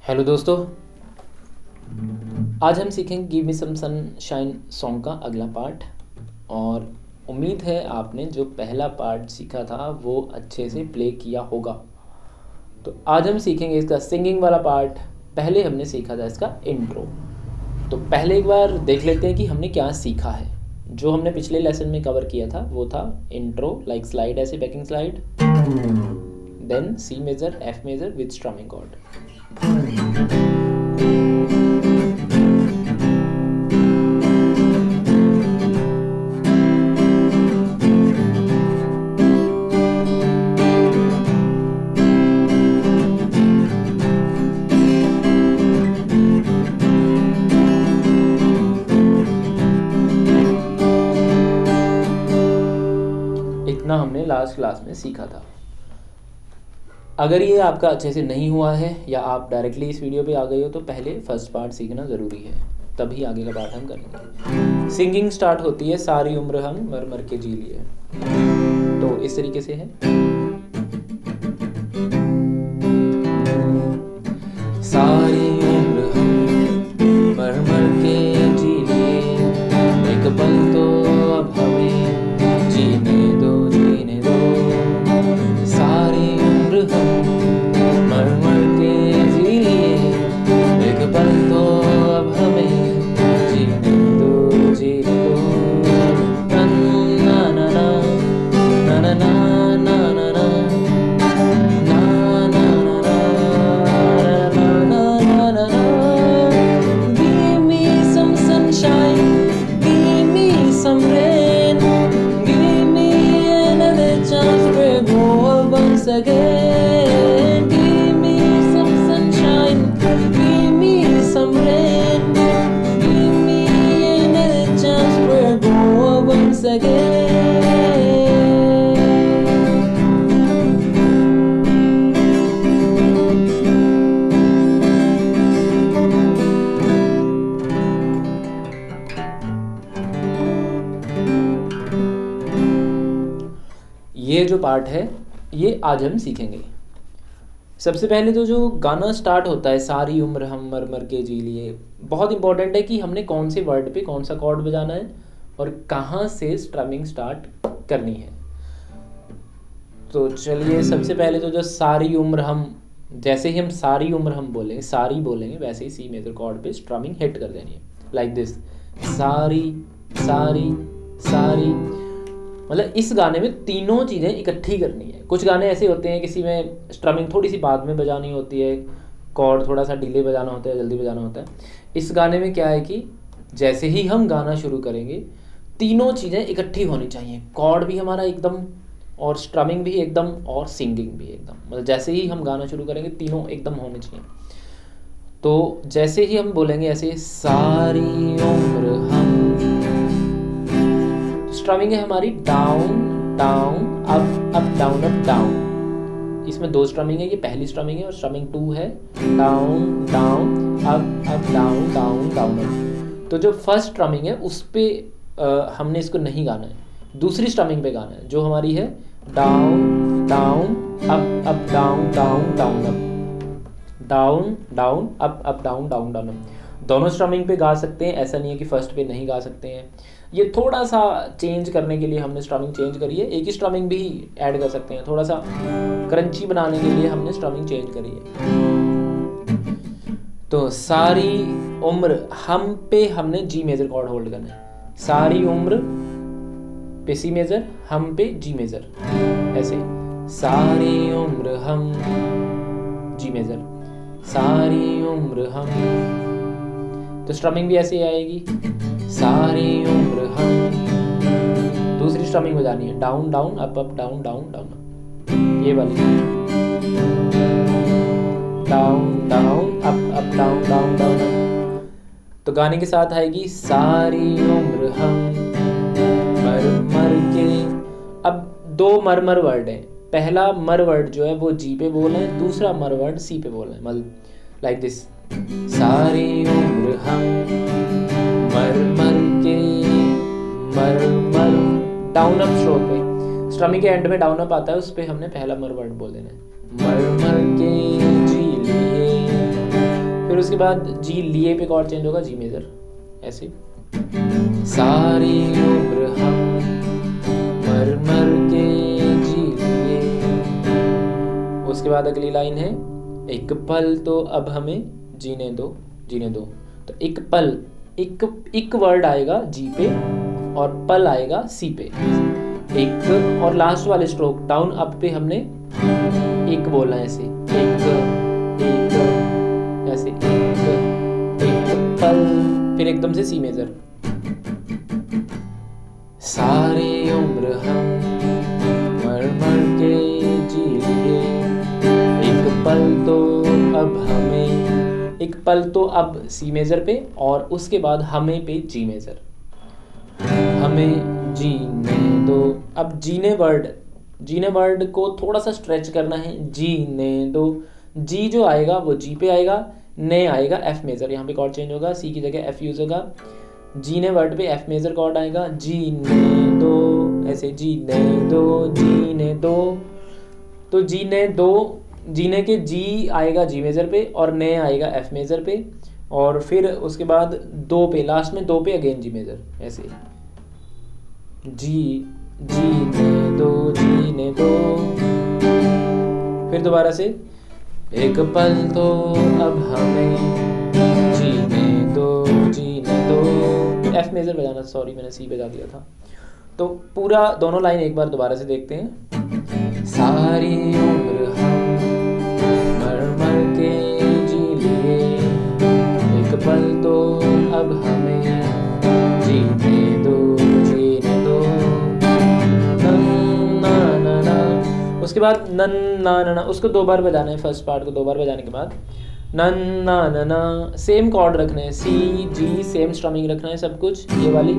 Hello दोस्तों, आज हम सीखेंगे give me some sunshine song का अगला पार्ट। और उम्मीद है आपने जो पहला पार्ट सीखा था वो अच्छे से प्ले किया होगा। तो आज हम सीखेंगे इसका सिंगिंग वाला पार्ट। पहले हमने सीखा था इसका इंट्रो। तो पहले एक बार देख लेते हैं कि हमने क्या सीखा है। जो हमने पिछले लेसन में कवर किया था वो था इंट्रो, लाइक स्लाइड, ऐसे backing slide, then C major, F major with strumming chord. इतना हमने लास्ट क्लास में सीखा था। अगर ये आपका अच्छे से नहीं हुआ है या आप डायरेक्टली इस वीडियो पे आ गए हो तो पहले फर्स्ट पार्ट सीखना ज़रूरी है, तभी आगे का पार्ट हम करेंगे। सिंगिंग स्टार्ट होती है सारी उम्र हम मर मर के जी लिए। तो इस तरीके से है। सारी उम्र हम मर मर के जी लिए, एक पल तो अब हमें जीने दो, जीने दो। सारी उम्र हम मर मर के जी लिए, एक पल तो अब हमें जीने दो, जीने दो। ना ना ना ना ना ना ना ना ना again. Give me some sunshine, give me some rain, give me another chance to go once again. ये जो पार्ट है ये आज हम सीखेंगे। सबसे पहले तो जो गाना स्टार्ट होता है सारी उम्र हम मर मर के जी लिए, बहुत इंपॉर्टेंट है कि हमने कौन से वर्ड पे कौन सा कॉर्ड बजाना है और कहाँ से स्ट्रमिंग स्टार्ट करनी है। तो चलिए, सबसे पहले तो जो सारी उम्र हम, जैसे ही हम सारी उम्र हम बोलेंगे, सारी बोलेंगे, वैसे ही सी मेजर कॉर्ड पे स्ट्रमिंग हिट कर देनी है, लाइक दिस। सारी सारी सारी, मतलब इस गाने में तीनों चीज़ें इकट्ठी करनी है। कुछ गाने ऐसे होते हैं किसी में स्ट्रमिंग थोड़ी सी बाद में बजानी होती है, कॉर्ड थोड़ा सा डिले बजाना होता है, जल्दी बजाना होता है। इस गाने में क्या है कि जैसे ही हम गाना शुरू करेंगे तीनों चीज़ें इकट्ठी होनी चाहिए, कॉर्ड भी हमारा एकदम, और स्ट्रमिंग भी एकदम, और सिंगिंग भी एकदम। मतलब जैसे ही हम गाना शुरू करेंगे तीनों एकदम होने चाहिए। तो जैसे ही हम बोलेंगे ऐसे, सारी उम्र हम, स्ट्रमिंग है हमारी down down up up down up down. इसमें दो स्ट्रमिंग है, ये पहली स्ट्रमिंग है, और स्ट्रमिंग 2 है down down up up down down down up. तो जो फर्स्ट स्ट्रमिंग है उस पे हमने इसको नहीं गाना है, दूसरी स्ट्रमिंग पे गाना है जो हमारी है down down up up down down down up, down down up up down down down up. दोनों स्ट्रमिंग पे गा सकते हैं, ऐसा नहीं है कि फर्स्ट पे नहीं गा सकते हैं। ये थोड़ा सा चेंज करने के लिए हमने स्ट्रमिंग चेंज करी है, एक ही स्ट्रमिंग भी ऐड कर सकते हैं, थोड़ा सा क्रंची बनाने के लिए हमने स्ट्रमिंग चेंज करी है। तो सारी उम्र हम पे हमने जी मेजर कॉर्ड होल्ड करना है, सारी उम्र पे सी मेजर, हम पे जी मेजर, ऐसे सारी उम्र हम जी मेजर, सारी उम्र हम। तो स्ट्रमिंग भी ऐसे ही आएगी, सारी उम्र हम। दूसरी स्ट्रमिंग बजानी है down down up up down down down up, ये वाली down down up up down down down up. तो गाने के साथ आएगी सारी उम्र हम मर मर के। अब दो मर मर वर्ड है, पहला मर वर्ड जो है वो जी पे बोलना है, दूसरा मर वर्ड सी पे बोलना है, मतलब लाइक दिस। सारी उम्र हम मर मर के, मर मर, डाउन अप स्ट्रोक पे, स्ट्रमिंग के एंड में डाउन अप आता है, उस पे हमने पहला मर वर्ड बोल देना है, मर मर के जी लिए उसके बाद जी लिए पे कॉर्ड चेंज होगा, जी मेजर, ऐसे। सारी उम्र हम मर मर के जी लिए। उसके बाद अगली लाइन है, एक पल तो अब हमें जीने दो, जीने दो। तो एक पल, एक वर्ड आएगा जी पे और पल आएगा सी पे, एक। और लास्ट वाले स्ट्रोक डाउन अप पे हमने एक बोलना है, ऐसे एक एक ऐसे, एक पल, फिर एकदम से सी मेजर। सारी उम्र हम मर मर के जी लिए, एक पल तो अब हमें, एक पल तो अब सी मेजर पे और उसके बाद हमें पे जी मेजर, हमें जीने दो। अब जीने वर्ड को थोड़ा सा स्ट्रेच करना है, जीने दो। जी जो आएगा वो जी पे आएगा, ने आएगा एफ मेजर, यहाँ पे कॉर्ड चेंज होगा, सी की जगह एफ यूज होगा। जीने वर्ड पे एफ मेजर कॉर्ड आएगा, जीने दो, ऐसे जीने दो, जीने दो। तो जीने दो, जीने के जी आएगा जी मेजर पे और ने आएगा एफ मेजर पे, और फिर उसके बाद दो पे, लास्ट में दो पे अगेन जी मेजर, ऐसे जी, जीने दो, जीने दो। फिर दोबारा से, एक पल तो अब हमें जीने दो, जीने दो। एफ मेजर बजाना, सॉरी मैंने सी बजा दिया था। तो पूरा दोनों लाइन एक बार दोबारा से देखते हैं। सारी उम्र हम मर मर के जी लिए, एक पल तो अब हमें जीने दो, जीने दो। ना ना ना, उसके बाद नन ना ना, उसको दो बार बजाना है, फर्स्ट पार्ट को दो बार बजाने के बाद नन ना ना ना, सेम कॉर्ड रखने हैं, सी जी सेम स्ट्रमिंग रखना है सब कुछ, ये वाली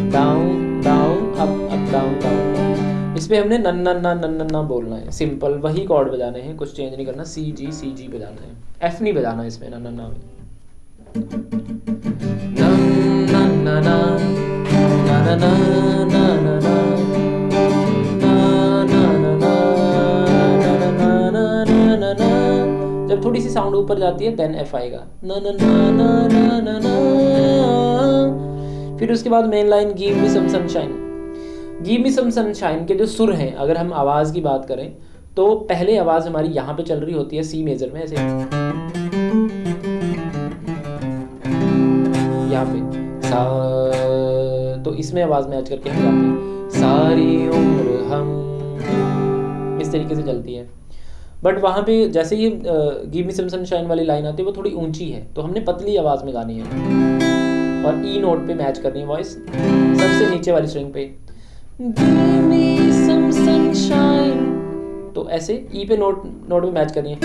down down up down down. इस पे हमने नन नन ना नन नन ना बोलना है, सिंपल वही कॉर्ड बजाने हैं, कुछ चेंज नहीं करना, सी जी बजाना है, एफ नहीं बजाना इसमें नन नन ना में। नन नन ना ना ना ना ना ना ना ना। जब थोड़ी सी साउंड ऊपर जाती है देन एफ आएगा, ना ना ना ना ना ना ना। फिर उसके बाद main line give me some sunshine. Give me some sunshine के जो सुर हैं, अगर हम आवाज़ की बात करें तो पहले आवाज़ हमारी यहाँ पे चल रही होती है सी मेजर में, ऐसे यहाँ पे सा, तो इसमें आवाज़ मैच करके हम गाते हैं, सारी उम्र हम, इस तरीके से चलती है। बट वहाँ पे जैसे ये गिव मी सम सनशाइन वाली लाइन आती है वो थोड़ी ऊंची है, तो हमने पतली आवाज़ में गानी है और ई नोट पे मैच करनी है वॉइस, सबसे नीचे वाली स्ट्रिंग पे गिव मी सम सनशाइन, तो ऐसे ई पे नोट पे मैच करनी है।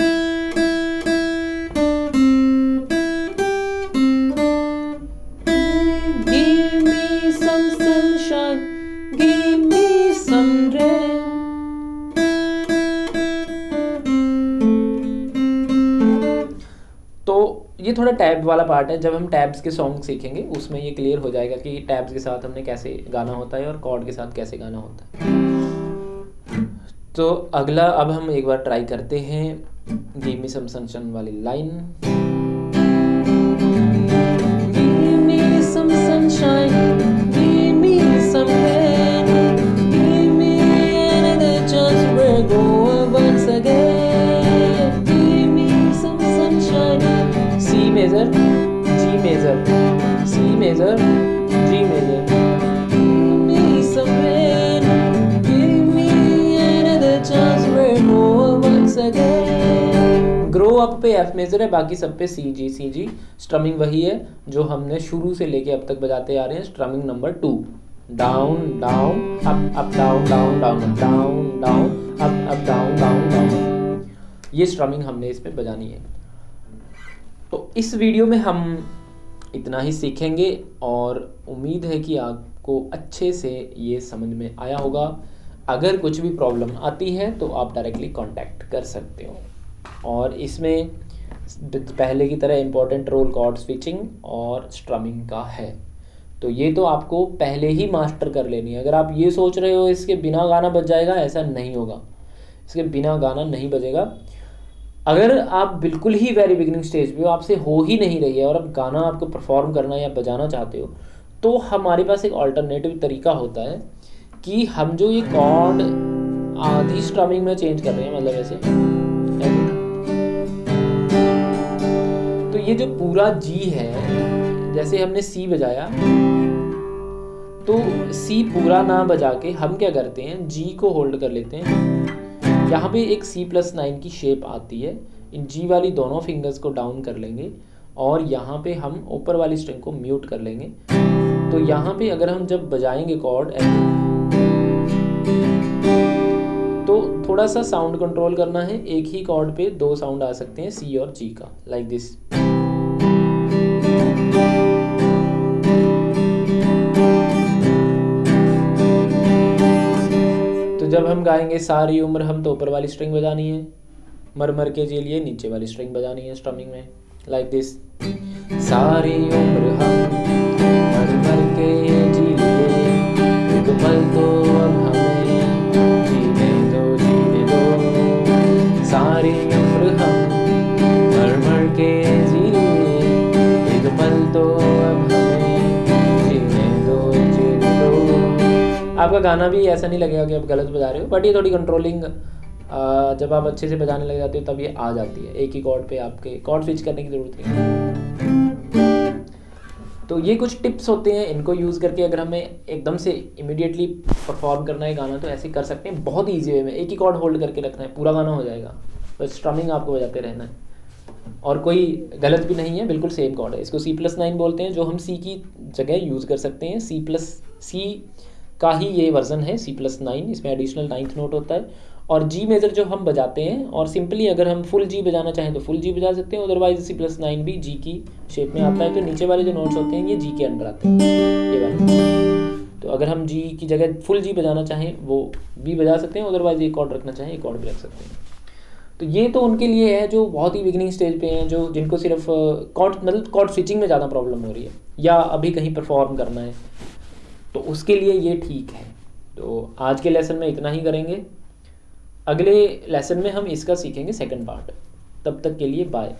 Give me some sunshine, give me some rain. तो ये थोड़ा टैब वाला पार्ट है, जब हम टैब्स के सॉन्ग सीखेंगे उसमें ये क्लियर हो जाएगा कि टैब्स के साथ हमने कैसे गाना होता है और कॉर्ड के साथ कैसे गाना होता है। तो अगला अब हम एक बार ट्राई करते हैं गिव मी सम सनशाइन वाली line. Give me some sunshine, give me some rain, give me another chance to go once again, give me some sunshine. C major, G major, C major, G major, give me some rain, give me another chance to go once again। Grow up पे F major है, बाकी सब पे सी जी। Strumming वही है जो हमने शुरू से लेके अब तक बजाते आ रहे हैं, strumming number 2, down down up down down down down down up down down down, ये स्ट्रमिंग हमने इस पे बजानी है। तो इस वीडियो में हम इतना ही सीखेंगे और उम्मीद है कि आपको अच्छे से ये समझ में आया होगा। अगर कुछ भी प्रॉब्लम आती है तो आप डायरेक्टली कांटेक्ट कर सकते हो, और इसमें पहले की तरह इम्पोर्टेंट रोल कॉर्ड स्विचिंग और स्ट्रमिंग का है, तो ये तो आपको पहले ही मास्टर कर लेनी है। अगर आप ये सोच रहे हो इसके बिना गाना बज जाएगा, ऐसा नहीं होगा, इसके बिना गाना नहीं बजेगा। अगर आप बिल्कुल ही वेरी बिगिनिंग स्टेज पे हो, आपसे हो ही नहीं रही है और अब गाना आपको परफॉर्म करना या बजाना चाहते हो, तो हमारे पास एक ऑल्टरनेटिव तरीका होता है कि हम जो ये कॉर्ड आधी स्ट्रमिंग में चेंज कर रहे हैं, मतलब ऐसे, तो ये जो पूरा जी है, जैसे हमने सी बजाया, तो सी पूरा ना बजा के हम क्या करते हैं, जी को होल्ड कर लेते हैं। यहाँ पे एक C+9 की शेप आती है, इन जी वाली दोनों फिंगर्स को डाउन कर लेंगे और यहाँ पे हम ऊपर वाली स्ट्रिंग को म्यूट कर लेंगे। तो यहाँ पे अगर हम जब बजाएंगे कॉर्ड, तो थोड़ा सा साउंड कंट्रोल करना है। एक ही कॉर्ड पे दो साउंड आ सकते हैं, सी और जी का, लाइक दिस। तो जब हम गाएंगे सारी उम्र हम, तो ऊपर वाली स्ट्रिंग बजानी है, मर मर के जी लिए नीचे वाली स्ट्रिंग बजानी है स्ट्रमिंग में, लाइक दिस। सारी उम्र हम मर मर के जी लिए, एक पल तो अब हमें जीने दो, सारी उम्र हम मर मर के जी लिए, एक पल तो अब हमें जीने दो। आपका गाना भी ऐसा नहीं लगेगा कि आप गलत बजा रहे हो, बट ये थोड़ी कंट्रोलिंग जब आप अच्छे से बजाने लग जाते हो तब ये आ जाती है। एक ही कॉर्ड पे आपके कॉर्ड स्विच करने की ज़रूरत नहीं है। तो ये कुछ टिप्स होते हैं, इनको यूज़ करके अगर हमें एकदम से इमीडिएटली परफॉर्म करना है गाना, तो ऐसे कर सकते हैं बहुत ईजी वे में। एक ही कॉर्ड होल्ड करके रखना है, पूरा गाना हो जाएगा, बस स्ट्रमिंग आपको बजाते रहना है और कोई गलत भी नहीं है, बिल्कुल सेम कॉर्ड है। इसको C+9 बोलते हैं, जो हम सी की जगह यूज़ कर सकते हैं। C का ही ये वर्जन है C+9, इसमें एडिशनल 9th नोट होता है और जी मेजर जो हम बजाते हैं, और सिंपली अगर हम फुल जी बजाना चाहें तो फुल जी बजा सकते हैं, अदरवाइज C+9 भी जी की शेप में आता है। तो नीचे वाले जो नोट्स होते हैं ये जी के अंडर आते हैं, ये वाले। तो अगर हम जी की जगह फुल जी बजाना चाहें वो भी बजा सकते हैं, अदरवाइज एक कॉर्ड रखना चाहें एक कॉर्ड भी रख सकते हैं। तो ये तो उनके लिए है जो बहुत ही बिगिनिंग स्टेज पे हैं, जो जिनको सिर्फ कॉर्ड मतलब कॉर्ड स्विचिंग में ज़्यादा प्रॉब्लम हो रही है या अभी कहीं परफॉर्म करना है, तो उसके लिए ये ठीक है। तो आज के लेसन में इतना ही करेंगे, अगले लेसन में हम इसका सीखेंगे सेकंड पार्ट। तब तक के लिए बाय।